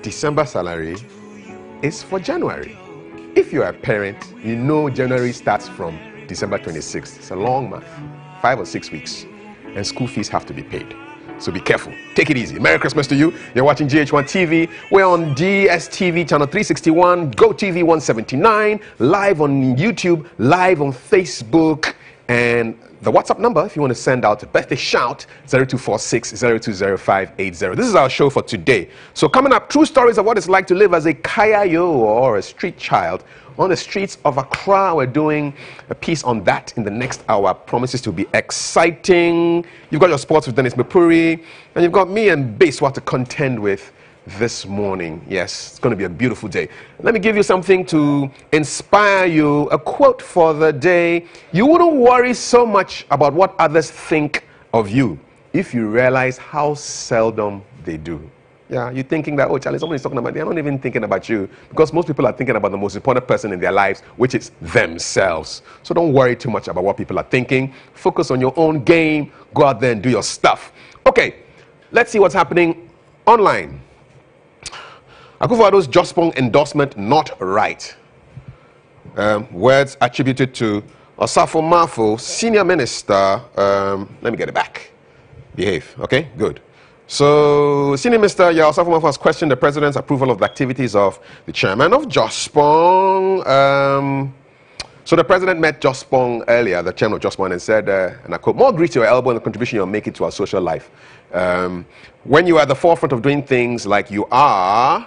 December salary is for January. If you are a parent, you know January starts from December 26th. It's a long month, 5 or 6 weeks, and school fees have to be paid. So be careful. Take it easy. Merry Christmas to you. You're watching GH1 TV. We're on DSTV channel 361, GoTV 179, live on YouTube, live on Facebook, and the WhatsApp number, if you want to send out a birthday shout, 0246-020580. This is our show for today. So coming up, true stories of what it's like to live as a Kayayo or a street child on the streets of Accra. We're doing a piece on that in the next hour. Promises to be exciting. You've got your sports with Dennis Mapuri, and you've got me and Baswa to contend with this morning. Yes, it's going to be a beautiful day. Let me give you something to inspire you. A quote for the day. You wouldn't worry so much about what others think of you if you realize how seldom they do. Yeah, you're thinking that, oh, Charlie, somebody's talking about, they're not even thinking about you, because most people are thinking about the most important person in their lives, which is themselves. So don't worry too much about what people are thinking. Focus on your own game. Go out there and do your stuff. Okay, let's see what's happening online. Akufo-Addo's Jospong endorsement not right. Words attributed to Osafo Mafo, senior minister. Let me get it back. Behave. Okay, good. So, Senior Minister Osafo Mafo has questioned the president's approval of the activities of the chairman of Jospong. So the president met Jospong earlier, the chairman of Jospong, and said, and I quote, "More grease to your elbow and the contribution you're making to our social life. When you are at the forefront of doing things like you are,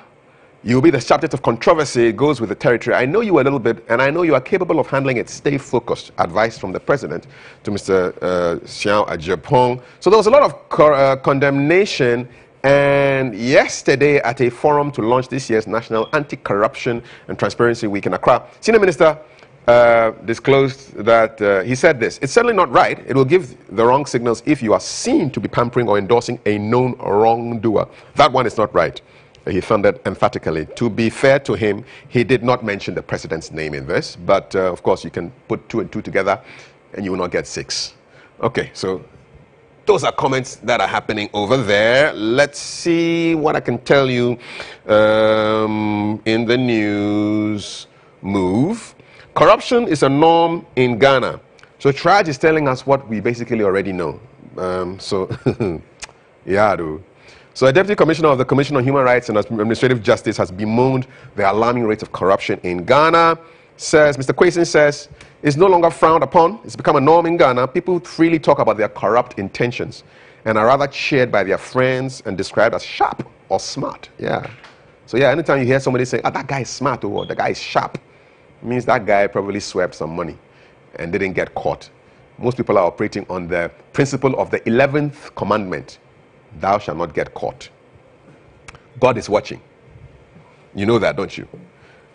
you'll be the subject of controversy. It goes with the territory. I know you a little bit, and I know you are capable of handling it. Stay focused." Advice from the president to Mr. Xiao Ajapong. So there was a lot of condemnation. And yesterday, at a forum to launch this year's National Anti-Corruption and Transparency Week in Accra, Senior Minister disclosed that he said this: "It's certainly not right. It will give the wrong signals if you are seen to be pampering or endorsing a known wrongdoer. That one is not right." He thundered emphatically. To be fair to him, he did not mention the president's name in this, but of course you can put 2 and 2 together and you will not get 6. Okay, so those are comments that are happening over there. Let's see what I can tell you in the news. Move. Corruption is a norm in Ghana. So Traj is telling us what we basically already know. Yeah, dude. So a deputy commissioner of the Commission on Human Rights and Administrative Justice has bemoaned the alarming rate of corruption in Ghana. Mr. Kwesi says, it's no longer frowned upon. It's become a norm in Ghana. People freely talk about their corrupt intentions and are rather cheered by their friends and described as sharp or smart. Yeah. So yeah, anytime you hear somebody say, "Ah, that guy is smart," or "the guy is sharp," it means that guy probably swept some money and didn't get caught. Most people are operating on the principle of the 11th commandment. Thou shalt not get caught. God is watching. You know that, don't you?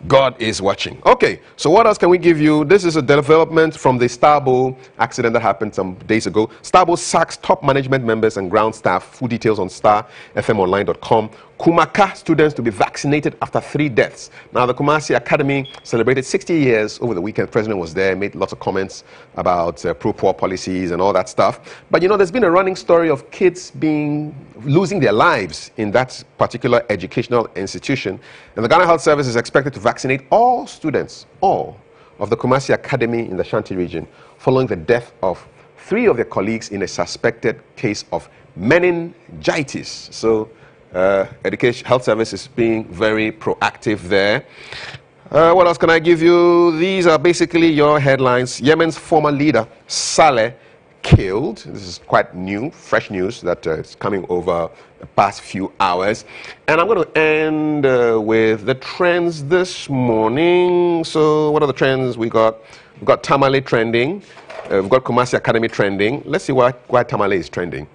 God is watching. Okay, so what else can we give you? This is a development from the Starbow accident that happened some days ago. Starbow sacks top management members and ground staff. Full details on starfmonline.com. Kumaka students to be vaccinated after 3 deaths. Now, the Kumasi Academy celebrated 60 years over the weekend. The president was there, made lots of comments about pro-poor policies and all that stuff. But, you know, there's been a running story of kids losing their lives in that particular educational institution. And the Ghana Health Service is expected to vaccinate all students, all of the Kumasi Academy in the Shanti region, following the death of 3 of their colleagues in a suspected case of meningitis. So, Education Health Service is being very proactive there. What else can I give you? These are basically your headlines. Yemen's former leader, Saleh, killed. This is quite new, fresh news that is coming over the past few hours. And I'm going to end with the trends this morning. So what are the trends we got? We've got Tamale trending. We've got Kumasi Academy trending. Let's see why Tamale is trending.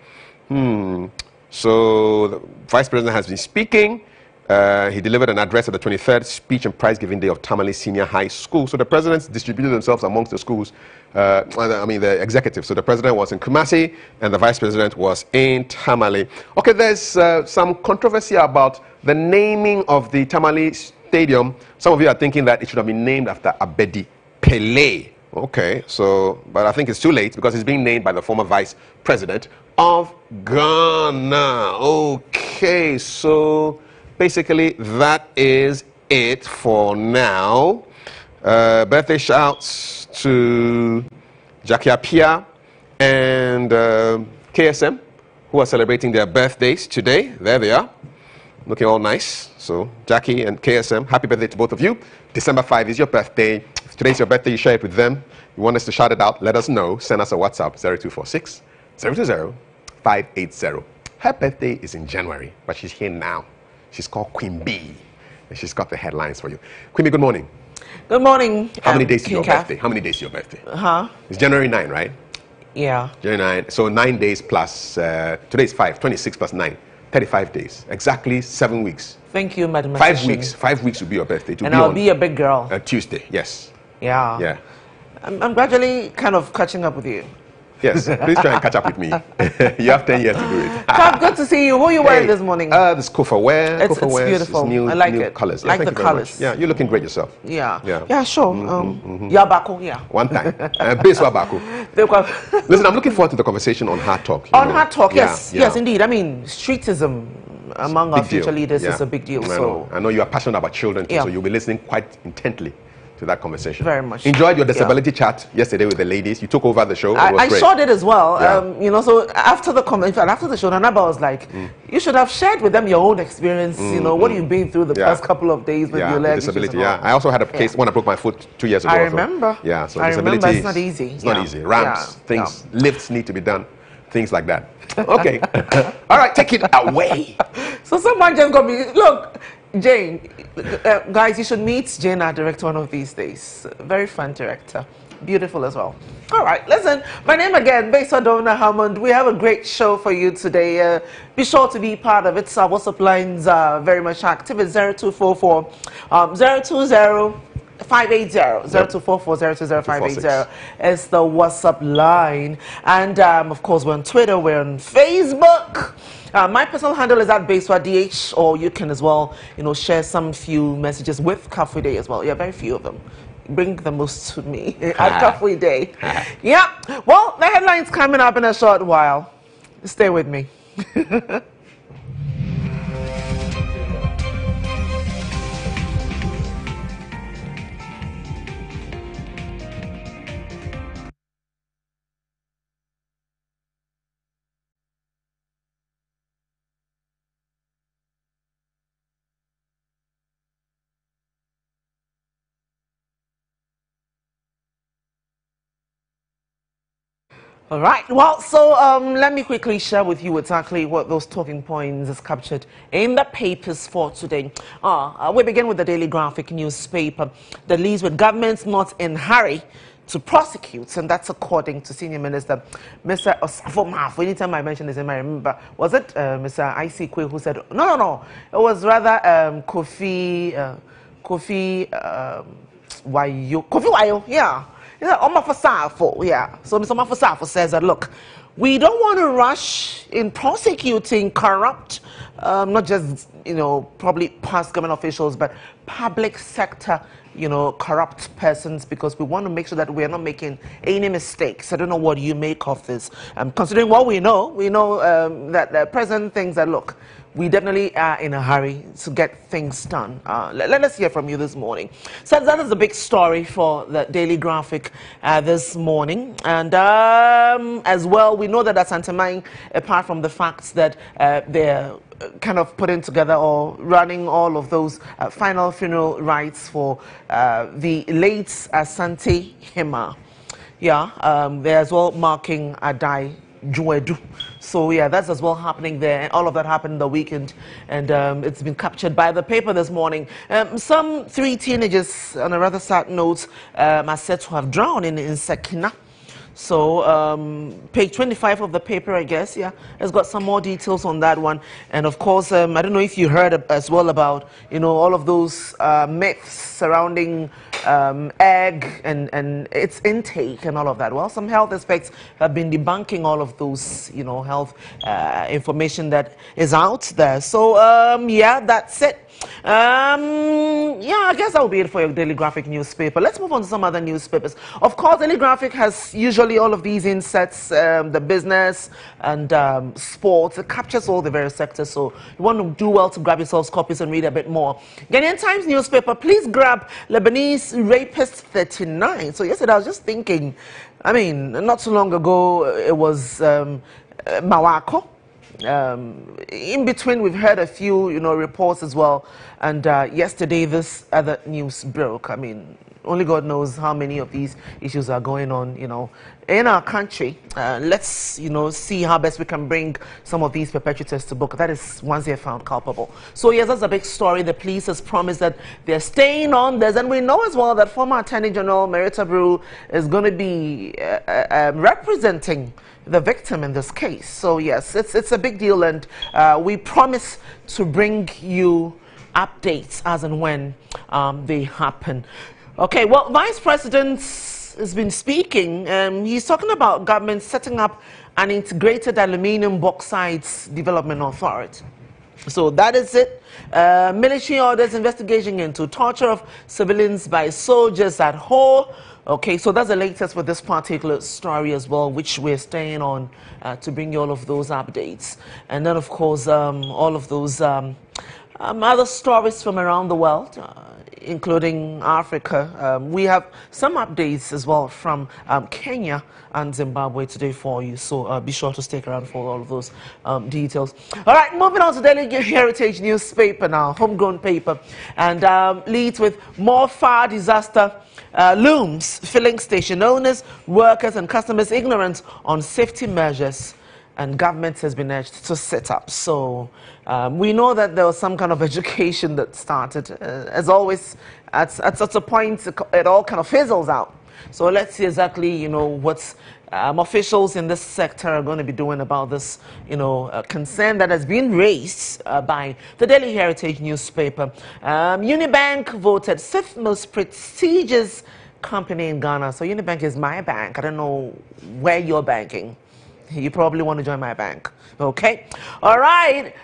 So the Vice President has been speaking. He delivered an address at the 23rd Speech and Prize Giving Day of Tamale Senior High School. So the presidents distributed themselves amongst the schools, the executive. So the president was in Kumasi and the vice president was in Tamale. Okay, there's some controversy about the naming of the Tamale Stadium. Some of you are thinking that it should have been named after Abedi Pele. Okay, so, but I think it's too late because it's being named by the former vice president of Ghana. Okay, so basically, that is it for now. Birthday shouts to Jackie Apia and KSM, who are celebrating their birthdays today. There they are, looking all nice. So Jackie and KSM, happy birthday to both of you. December 5 is your birthday. If today's your birthday, you share it with them. You want us to shout it out, let us know. Send us a WhatsApp, 0246 020 580. Her birthday is in January, but she's here now. She's called Queen B, and she's got the headlines for you. Queen B, good morning. Good morning. How many days to your birthday? How many days to your birthday? It's January 9, right? Yeah. January 9. So 9 days plus, today is 5, 26 plus 9, 35 days. Exactly 7 weeks. Thank you, mathematician. 5 weeks. 5 weeks will be your birthday. And I'll be a big girl. Tuesday, yes. Yeah. Yeah. I'm gradually kind of catching up with you. Yes, please try and catch up with me. You have 10 years to do it. Top, good to see you. Who are you wearing this morning? This Kofa wear. It's beautiful. New, I like new it. colors. I like the colors. Yeah, you're looking great yourself. Yeah. Yeah. Yeah, sure. Yabako, yeah. One time. Beswa Baku. Listen, I'm looking forward to the conversation on Hard Talk. On Hard Talk, yes. Yeah. Yes, indeed. I mean, streetism among our future leaders is a big deal. I know you are passionate about children too, so you'll be listening quite intently to that conversation. Very much. Enjoyed your disability chat yesterday with the ladies. You took over the show. I sure did as well. You know, so after the after the show, Nanaba was like, you should have shared with them your own experience. You know, what you've been through the past couple of days with your leg disability. I also had a case when I broke my foot 2 years ago. I remember. Yeah, so I disability. Remember. It's not easy. It's not easy. Ramps, things, lifts need to be done. Things like that. Okay. All right, take it away. So someone just got me. Look, Jane, guys, you should meet Jane, our director, one of these days. Very fun director. Beautiful as well. All right, listen, my name again, Besadona Hammond. We have a great show for you today. Be sure to be part of it. Our WhatsApp lines are very much active. It's 0244 020 580 0244 020 580 is the WhatsApp line. And of course, we're on Twitter, we're on Facebook. My personal handle is at BasewaDH, or you can as well, you know, share some few messages with Kafui Day as well. Yeah, very few of them. Bring the most to me at Kafui Day. Yeah. Well, the headline's coming up in a short while. Stay with me. All right. Well, so let me quickly share with you exactly what those talking points is captured in the papers for today. We begin with the Daily Graphic newspaper that leads with governments not in hurry to prosecute, and that's according to Senior Minister Mr. Osafo Maafo. Anytime I mention his name, I remember, was it Mr. I.C. Kwe who said, no, it was rather Kofi Wayo, yeah. Yeah, so Mr. Mafosafo says that, look, we don't want to rush in prosecuting corrupt, not just, you know, probably past government officials, but public sector, you know, corrupt persons, because we want to make sure that we are not making any mistakes. I don't know what you make of this. Considering what we know that the president thinks that, look, we definitely are in a hurry to get things done. Let us hear from you this morning. So that is the big story for the Daily Graphic this morning. And as well, we know that at Santamang, apart from the fact that they're kind of putting together or running all of those final funeral rites for the late Asante Hima. Yeah, they're as well marking Adai Juedu. So yeah, that's as well happening there, and all of that happened in the weekend, and it's been captured by the paper this morning. Some 3 teenagers, on a rather sad note, are said to have drowned in Sekina. So page 25 of the paper, I guess, yeah, has got some more details on that one. And of course, I don't know if you heard as well about, you know, all of those myths surrounding egg and its intake and all of that. Well, some health experts have been debunking all of those, you know, health information that is out there. So yeah, that's it. Yeah, I guess that would be it for your Daily Graphic newspaper. Let's move on to some other newspapers. Of course, Daily Graphic has usually all of these insets, the business and sports. It captures all the various sectors, so you want to do well to grab yourselves copies and read a bit more. Ghanaian Times newspaper, please grab Lebanese rapist 39. So yesterday I was just thinking, I mean, not too long ago, it was Mawako. In between, we've heard a few, reports as well. And yesterday, this other news broke. I mean, only God knows how many of these issues are going on, in our country. Let's, see how best we can bring some of these perpetrators to book. That is once they're found culpable. So yes, that's a big story. The police has promised that they're staying on this. And we know as well that former Attorney General Merita Brew is going to be representing the victim in this case. So yes, it's a big deal, and we promise to bring you updates as and when they happen. Okay, well, Vice President has been speaking. He's talking about government setting up an integrated aluminium bauxite development authority. So that is it. Military orders investigation into torture of civilians by soldiers at Ho. Okay, so that's the latest with this particular story as well, which we're staying on to bring you all of those updates. And then, of course, all of those other stories from around the world, including Africa. We have some updates as well from Kenya and Zimbabwe today for you, so be sure to stick around for all of those details. All right, moving on to Daily Heritage newspaper now, homegrown paper, and leads with more fire disaster looms, filling station owners, workers and customers ignorant on safety measures, and government has been urged to set up. So we know that there was some kind of education that started. As always, at such a point, it all kind of fizzles out. So let's see exactly, what officials in this sector are going to be doing about this, concern that has been raised by the Daily Heritage newspaper. Unibank voted 5th most prestigious company in Ghana. So Unibank is my bank. I don't know where you're banking. You probably want to join my bank. Okay. All right.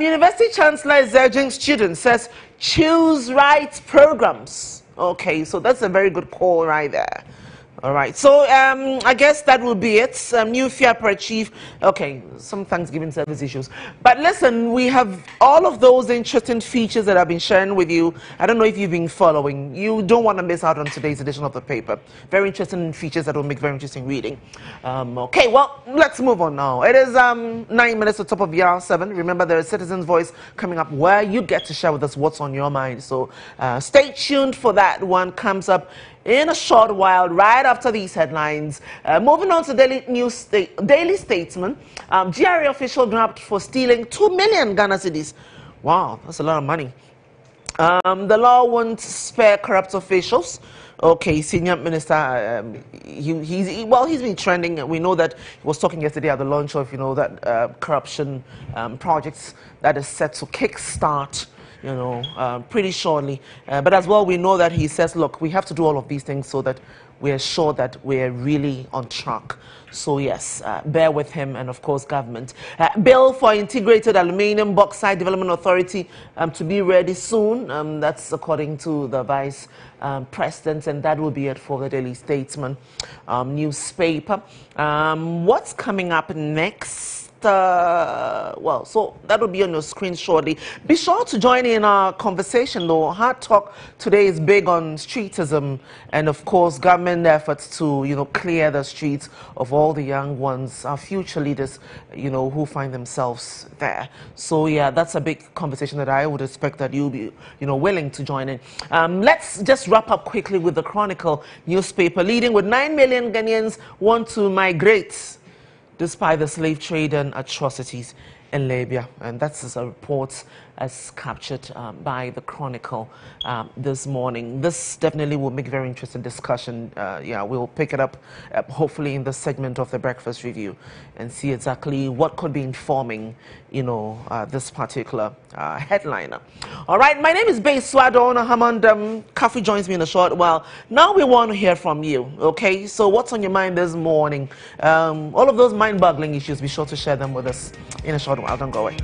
University Chancellor is urging students, says, choose right programs. Okay. So that's a very good call right there. All right. So I guess that will be it. New fare per chief. Okay. Some Thanksgiving service issues. But listen, we have all of those interesting features that I've been sharing with you. I don't know if you've been following. You don't want to miss out on today's edition of the paper. Very interesting features that will make very interesting reading. Okay. Well, let's move on now. It is 9 minutes to top of the hour 7. Remember, there is Citizen's Voice coming up where you get to share with us what's on your mind. So stay tuned for that one. Comes up in a short while, right after these headlines. Moving on to Daily Statesman, GRA official grabbed for stealing 2 million Ghana cedis. Wow, that's a lot of money. The law won't spare corrupt officials. Okay, senior minister, he's been trending. We know that he was talking yesterday at the launch of, that corruption projects that is set to kickstart, pretty shortly. But as well, we know that he says, look, we have to do all of these things so that we're sure that we're really on track. So yes, bear with him and of course government. Bill for integrated aluminium bauxite development authority to be ready soon. That's according to the vice president, and that will be it for the Daily Statesman newspaper. What's coming up next? Well, so that will be on your screen shortly. Be sure to join in our conversation though. Hard Talk today is big on streetism and of course government efforts to, clear the streets of all the young ones, our future leaders, who find themselves there. So yeah, that's a big conversation that I would expect that you'll be, willing to join in. Let's just wrap up quickly with the Chronicle newspaper, leading with 9 million Ghanaians want to migrate despite the slave trade and atrocities in Libya. And that's a report as captured by the Chronicle this morning. This definitely will make a very interesting discussion. Yeah, we'll pick it up hopefully in the segment of the Breakfast Review and see exactly what could be informing, this particular headliner. All right, my name is Bay Swadona Hammond. Kafi joins me in a short while. Now we want to hear from you, okay? So what's on your mind this morning? All of those mind-boggling issues, be sure to share them with us in a short while. Don't go away.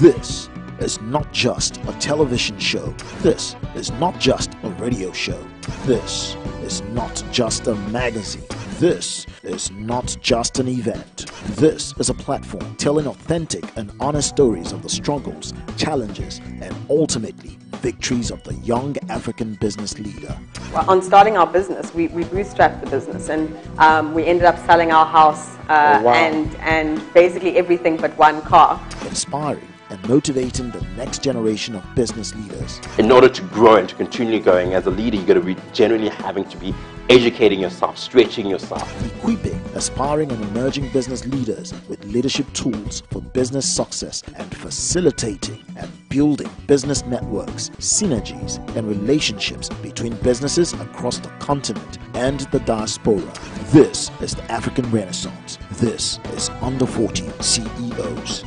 This is not just a television show. This is not just a radio show. This is not just a magazine. This is not just an event. This is a platform telling authentic and honest stories of the struggles, challenges, and ultimately victories of the young African business leader. Well, on starting our business, we bootstrapped the business, and we ended up selling our house and basically everything but one car. Inspiring and motivating the next generation of business leaders. In order to grow and to continue going as a leader, you've got to be generally having to be educating yourself, stretching yourself. Equipping aspiring and emerging business leaders with leadership tools for business success and facilitating and building business networks, synergies, and relationships between businesses across the continent and the diaspora. This is the African Renaissance. This is Under 40 CEOs.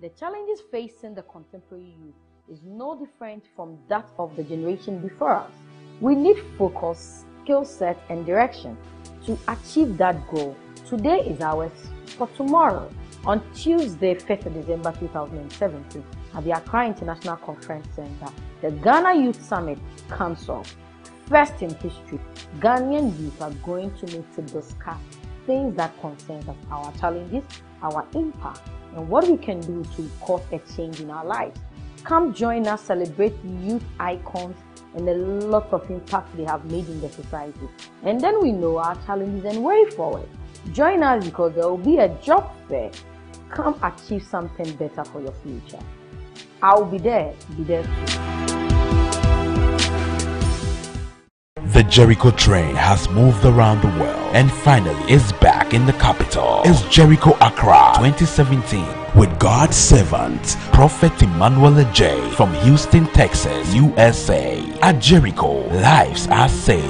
The challenges facing the contemporary youth is no different from that of the generation before us. We need focus, skill set, and direction to achieve that goal. Today is ours for tomorrow. On Tuesday, 5th of December 2017, at the Accra International Conference Center, the Ghana Youth Summit comes off. First in history, Ghanaian youth are going to meet to discuss things that concern us, our challenges, our impact, and what we can do to cause a change in our lives. Come join us, celebrate youth icons and a lot of impact they have made in the society. And then we know our challenges and way forward. Join us because there will be a job fair. Come achieve something better for your future. I'll be there. Be there too. The Jericho train has moved around the world and finally is back in the capital. It's Jericho Accra 2017 with God's servant, Prophet Emmanuel J. from Houston, Texas, USA. At Jericho, lives are saved,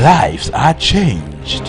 lives are changed,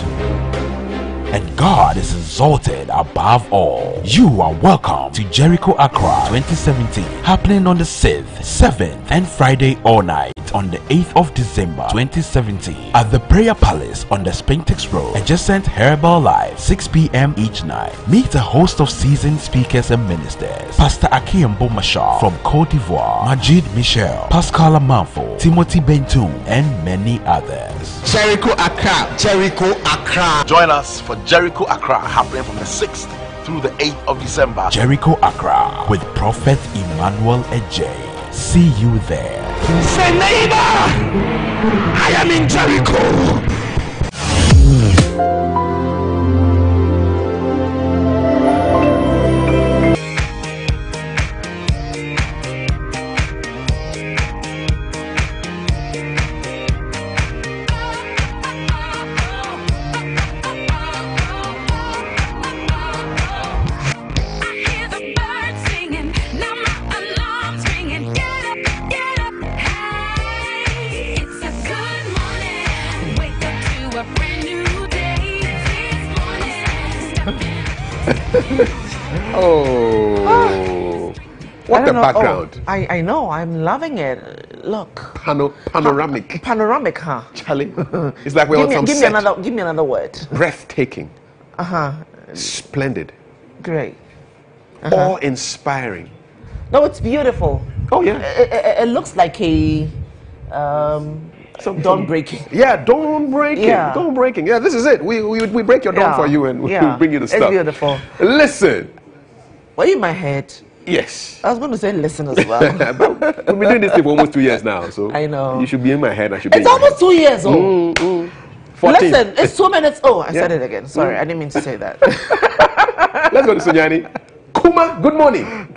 and God is exalted above all. You are welcome to Jericho Accra 2017, happening on the 6th, 7th, and Friday all night on the 8th of December 2017 at the Prayer Palace on the Spintex Road, adjacent Herbal Life, 6 p.m. each night. Meet a host of seasoned speakers and ministers: Pastor Akiyembo Mashal from Cote d'Ivoire, Majid Michel, Pascal Amanfo, Timothy Bentu, and many others. Jericho Accra, Jericho Accra. Join us for Jericho Accra, happening from the 6th through the 8th of December. Jericho Accra with Prophet Emmanuel Ejay. See you there. Say, neighbor, I am in Jericho. Oh, what a background. Oh, I know, I'm loving it. Look. Panoramic. Panoramic, huh? Charlie, it's like we're on some set. Give me another word. Breathtaking. Uh-huh. Splendid. Great. Awe-inspiring. No, it's beautiful. Oh, yeah. It looks like a dawn breaking. Yeah, dawn breaking. Yeah. Dawn breaking. Yeah, this is it. We break your dawn for you and we bring you the stuff. It's beautiful. Listen. Were you in my head? Yes. I was going to say listen as well. We've been doing this thing for almost 2 years now, so I know. You should be in my head. I should be. It's almost 2 years old. 14. Listen, it's 2 minutes. Oh, I said it again. Sorry, I didn't mean to say that. Let's go to Sunyani. Kuma, good morning.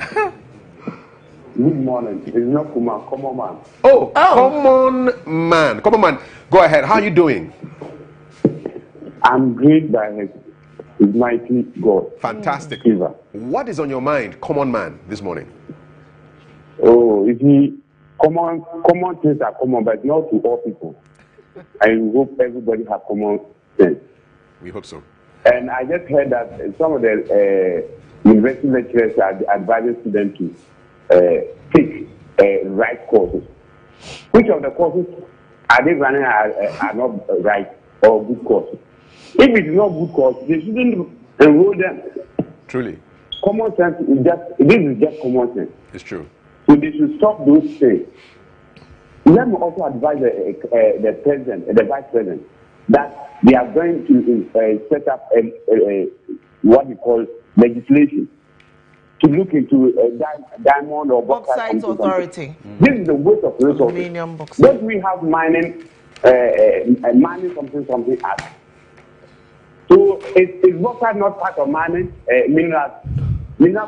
Good morning. It's not Kuma, common man. Oh, common man. Common man. Go ahead. How are you doing? I'm great by His mighty God. Fantastic. Favor. What is on your mind, common man, this morning? Oh, you see, common things are common, but not to all people. I hope everybody has common sense. We hope so. And I just heard that some of the university lecturers are advising students to take right courses. Which of the courses are they running are not right or good cause? If it is not good cause, they shouldn't enroll them. Truly. Common sense is this is just common sense. It's true. So they should stop those things. Let me also advise the president, the vice president, that they are going to set up what we call legislation to look into diamond or bauxite authority. This is a waste of resources. Don't we have mining something act? So is bauxite not part of mining mineral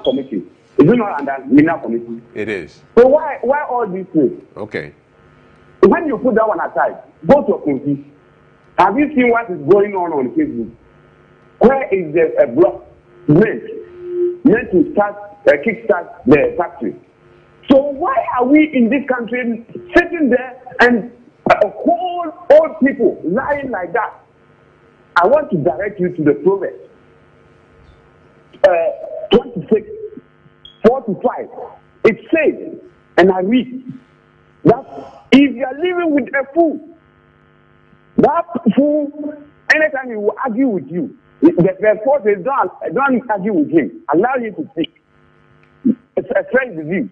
committee? Is it not under mineral committee? It is. So why all these things? Okay. When you put that one aside, go to a committee. Have you seen what is going on Facebook? Where is the block meant to kickstart the factory? So why are we in this country sitting there and a whole old people lying like that? I want to direct you to the Proverbs 26:4-5. It says, and I read, that if you are living with a fool, that fool, anytime he will argue with you, the force is don't argue with him. Allow him to speak. It's a friend with you.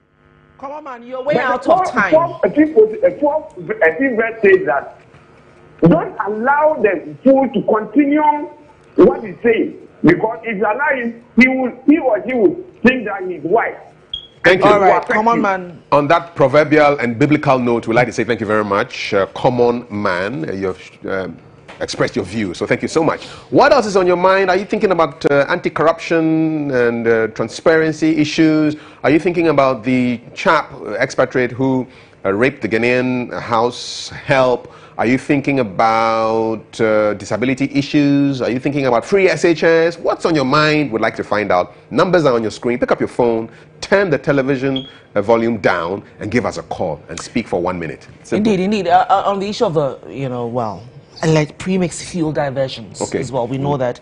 Come on, man, you're way out of time. A fifth verse says that don't allow the fool to continue what he's saying, because if you allow him, he or she will think that he's wise. Thank you. All right, come on, man. On that proverbial and biblical note, we'd like to say thank you very much. Common man, you've expressed your view, so thank you so much. What else is on your mind? Are you thinking about anti-corruption and transparency issues? Are you thinking about the chap, expatriate, who raped the Ghanaian house help? Are you thinking about disability issues? Are you thinking about free SHS? What's on your mind? We'd like to find out. Numbers are on your screen. Pick up your phone, turn the television volume down, and give us a call and speak for 1 minute. Simple. Indeed. On the issue of the, like premixed fuel diversions as well. We know that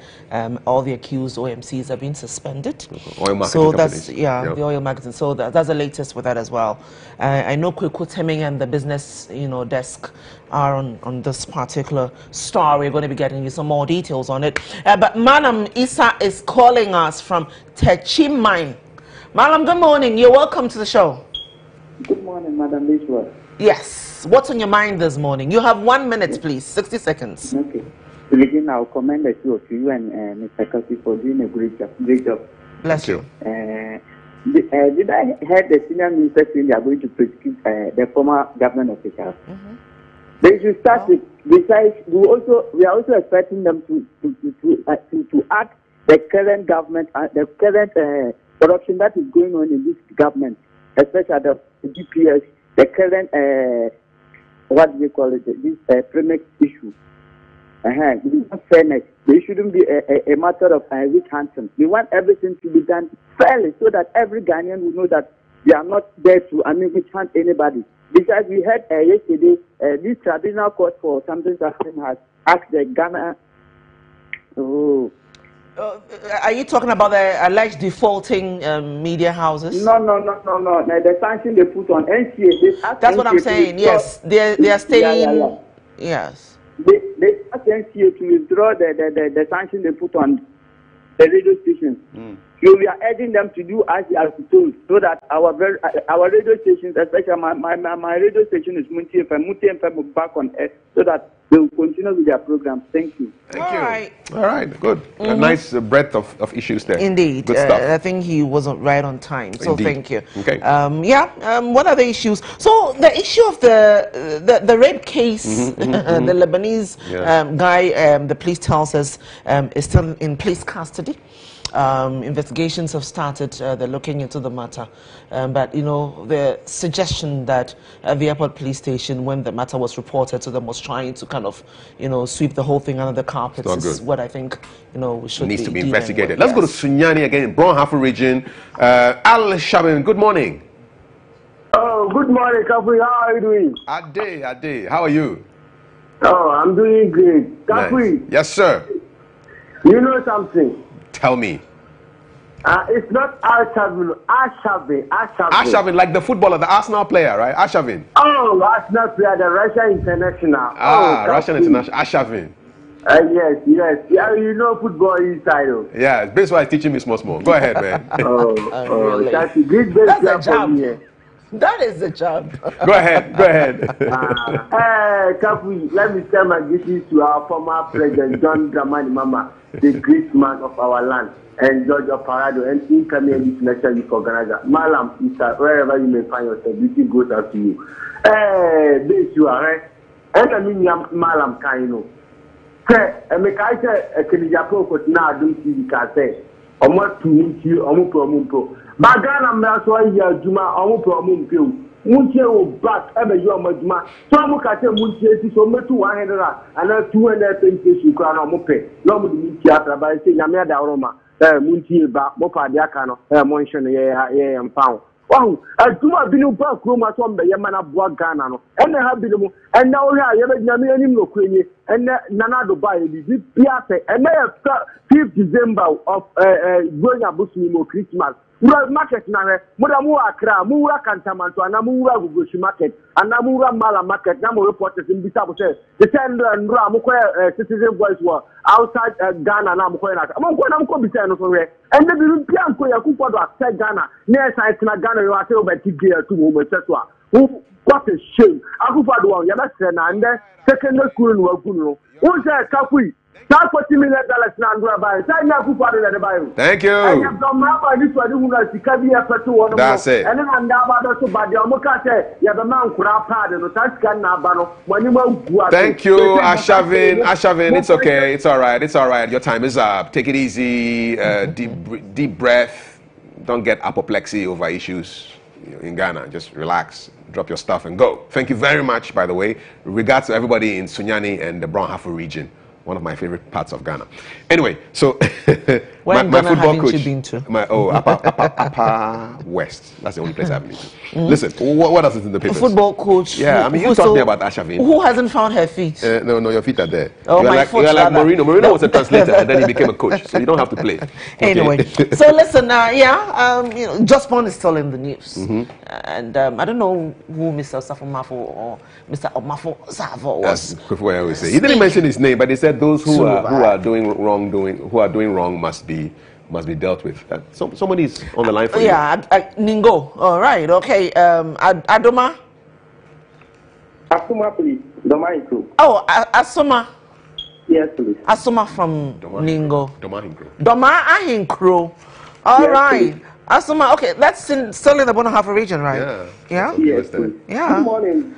all the accused OMCs have been suspended. Oil marketing so companies. that's the oil marketing. So that's the latest with that as well. I know Kweku Teming and the business desk are on this particular story. We're going to be getting you some more details on it. But Madam Isa is calling us from Techimine. Madam, good morning. You're welcome to the show. Good morning, Madam Lishwa. Yes. What's on your mind this morning? You have 1 minute, please. 60 seconds. Okay. To begin, I'll commend the two of you and Mr. Kasi for doing a great job. Bless you. Did I hear the senior minister saying they are going to prosecute the former government officials? They should start with. Besides, we are also expecting them to act the current government, the current corruption that is going on in this government, especially the DPS, the current what do we call it? This premix issue. Fairness. There shouldn't be a matter of weak handsome. We want everything to be done fairly so that every Ghanaian will know that they are not there to weak hand anybody. Besides, we heard yesterday this tribunal court for something has asked the Ghana. Are you talking about the alleged defaulting media houses? No. The sanction they put on NCA. That's what I'm saying. Yes, they are staying. Yeah. Yes. They asked NCA to withdraw the sanction they put on the radio stations. So we are urging them to do as they are told, so that our radio stations, especially my radio station is Munti FM will back on air, so that they will continue with their programs. Thank you. Thank you. All right, good. A nice breadth of issues there. Indeed. Good stuff. I think he wasn't right on time, so Indeed. thank you. Okay. What are the issues? So the issue of the rape case, the Lebanese guy, the police tells us, is still in police custody. Investigations have started. They're looking into the matter. But, the suggestion that the airport police station, when the matter was reported to them, was trying to kind of, sweep the whole thing under the carpet is what I think, we should needs to be dealing investigated. with. Let's go to Sunyani again in Bronhafu region. Al Shabin, good morning. Oh, good morning, Kapui. How are you doing? Ade. How are you? Oh, I'm doing great. Kapui. Nice. Yes, sir. You know something? Tell me. It's not Arshavin. Arshavin. Arshavin, like the footballer, the Arsenal player, right? Arshavin. Oh, Arsenal player, the Russian international. Russian international. Arshavin. Yes. Yeah, you know football inside. Yeah, this is why he's teaching me small. Go ahead, man. Really? That's a great job. That is the job. Go ahead. Kafu, let me tell my greetings to our former president, John Dramani Mama, the great man of our land, and George Parado, and incoming international youth organizer. Malam, wherever you may find yourself, greeting goes out to you. This you are, right? And I mean, Malam Kaino. Emeka Kenijapo Kotina Adum TV Kase, almost 2 weeks, almost pro. Bagana Maso Juma, almost pro Mumpio. Munche will back ever you are Majuma. So Mukate Munche, so much 100 and 200 things you crown on Mope. No more Munchia by saying Yamada Roma, Munchi, Mopa Diacano, Montion, and Pound. Wow, I do not believe about Roma from the Yamana Buagano, and I have been, and now I have Yamani Loquini, and Nana Dubai, this Piate, and I have 5th December of going a Busimo Christmas. Market now, Mudamua Kra, Mura Cantamanto, and Amura Gugushi Market, and Namura Mala Market, Namu reporters in Bisabo says, the Sandra and Ramukwe citizen boys were outside Ghana, Namukoya, among Bitano for her, and the European Koyakupa outside Ghana, near Ghana, you are told by Tigia to women, who what a shame. Akufado, Yabasena, and the secondary school in Wakuno. Who's that Kapui? $40 million now. Thank you. That's it. Thank you, Arshavin. It's okay. It's all right. Your time is up. Take it easy. Deep breath. Don't get apoplexy over issues in Ghana. Just relax. Drop your stuff and go. Thank you very much, by the way. Regards to everybody in Sunyani and the Brown Hafu region. One of my favorite parts of Ghana. Anyway, so my football coach. Been to? Upper West. That's the only place I've been to. Listen, what else is in the papers? Football coach. Yeah, I mean, you taught me about Arshavin. Who hasn't found her feet? No, your feet are there. Oh, you're like Mourinho. Mourinho was a translator, and then he became a coach, so you don't have to play. Okay. Anyway, so listen, Just Bond is still in the news, and I don't know who Mr. Safo or Mr. Omafo Savo was. That's what I always say. He didn't mention his name, but they said those who are doing wrong must be dealt with. Somebody is on the line for you. Ningo. All right. Okay. Adoma. Asuma, please. Doma Hinkro. Oh, Asuma. Yes, please. Asuma from Ningo. Doma Hinkro. All right. Please. Asuma, okay, that's still in the Bono Hafu region, right? Yeah? Yes, yeah. Good morning,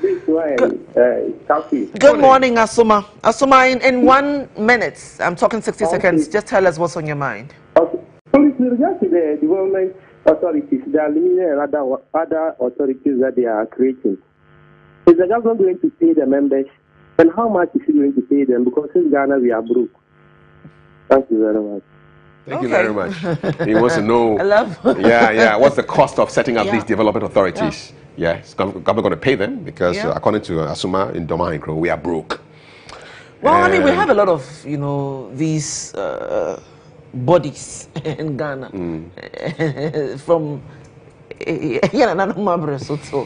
Good morning, Asuma. Asuma, in 1 minute, I'm talking 60 seconds, just tell us what's on your mind. Okay. Police, with regard to the development authorities, there are limited other authorities that they are creating. Is the government going to pay the members? And how much is he going to pay them? Because in Ghana, we are broke. Thank you very much. Thank you very much. He wants to know. What's the cost of setting up these development authorities? Is government going to pay them? Because according to Asuma in Doma Hinkro, we are broke. Well, I mean, we have a lot of these bodies in Ghana from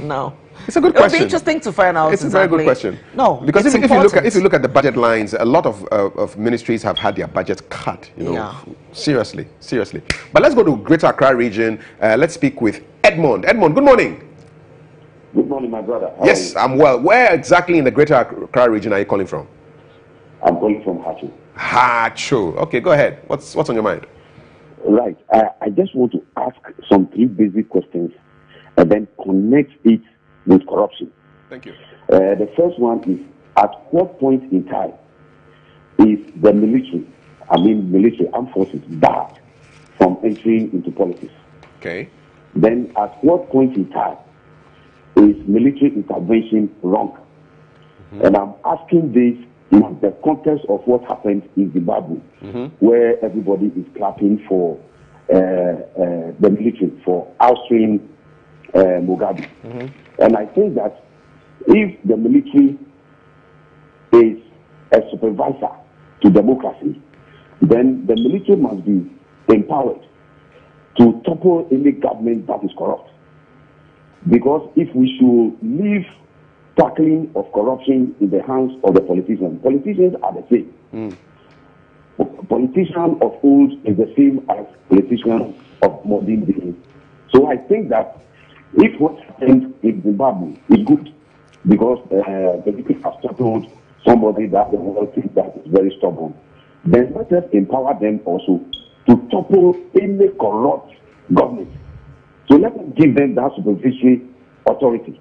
now. It's a good question. It'll be interesting to find out. It's a very good question. No, because if you look at the budget lines, a lot of ministries have had their budgets cut. Seriously. But let's go to Greater Accra region. Let's speak with Edmond. Edmond, good morning. Good morning, my brother. Yes, I'm well. Where exactly in the Greater Accra region are you calling from? I'm calling from Hacho. Hacho. Okay, go ahead. What's on your mind? Right. I just want to ask some 3 basic questions and then connect it with corruption. Thank you. The first one is, at what point in time is the military armed forces barred from entering into politics? Okay. Then at what point in time is military intervention wrong? And I'm asking this in the context of what happened in Zimbabwe, where everybody is clapping for the military for ousting Mugabe. And I think that if the military is a supervisor to democracy, then the military must be empowered to topple any government that is corrupt. Because if we should leave tackling of corruption in the hands of the politicians are the same. Politicians of old is the same as politicians of modern day. So I think that if what happened in Zimbabwe is good, because the people have toppled somebody that the world thinks that is very stubborn, then let us empower them also to topple any corrupt government. So let us give them that supervisory authority.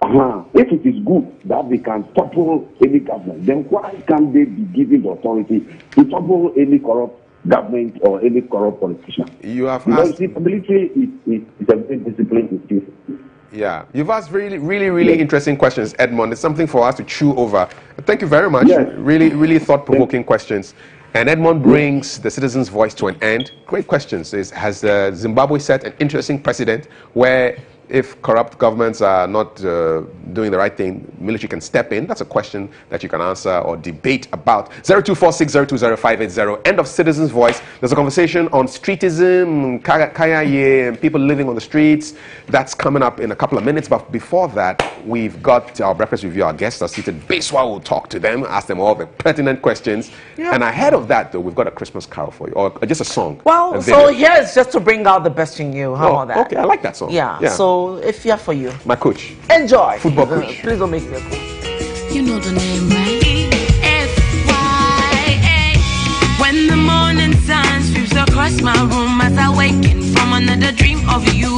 If it is good that they can topple any government, then why can't they be given the authority to topple any corrupt government or any corrupt politician? You have because asked... the military is a very disciplined institution. Yeah, you've asked really interesting questions, Edmond. It's something for us to chew over. Thank you very much. Yes. Really thought-provoking questions. And Edmond brings the citizen's voice to an end. Great questions. Has Zimbabwe set an interesting precedent where if corrupt governments are not doing the right thing, military can step in? That's a question that you can answer or debate about. 0246020580. End of Citizen's Voice. There's a conversation on streetism, kaya and people living on the streets. That's coming up in a couple of minutes. But before that, we've got our breakfast review. Our guests are seated. Biswa will talk to them, ask them all the pertinent questions. Yeah. And ahead of that, though, we've got a Christmas carol for you, or just a song. Well, so here's just to bring out the best in you. How about that? Okay, I like that song. Yeah. So if you're for you, my coach, enjoy. Football coach. Please don't make me a coach. You know the name, right? F-Y-A. When the morning sun sweeps across my room as I waken from another dream of you.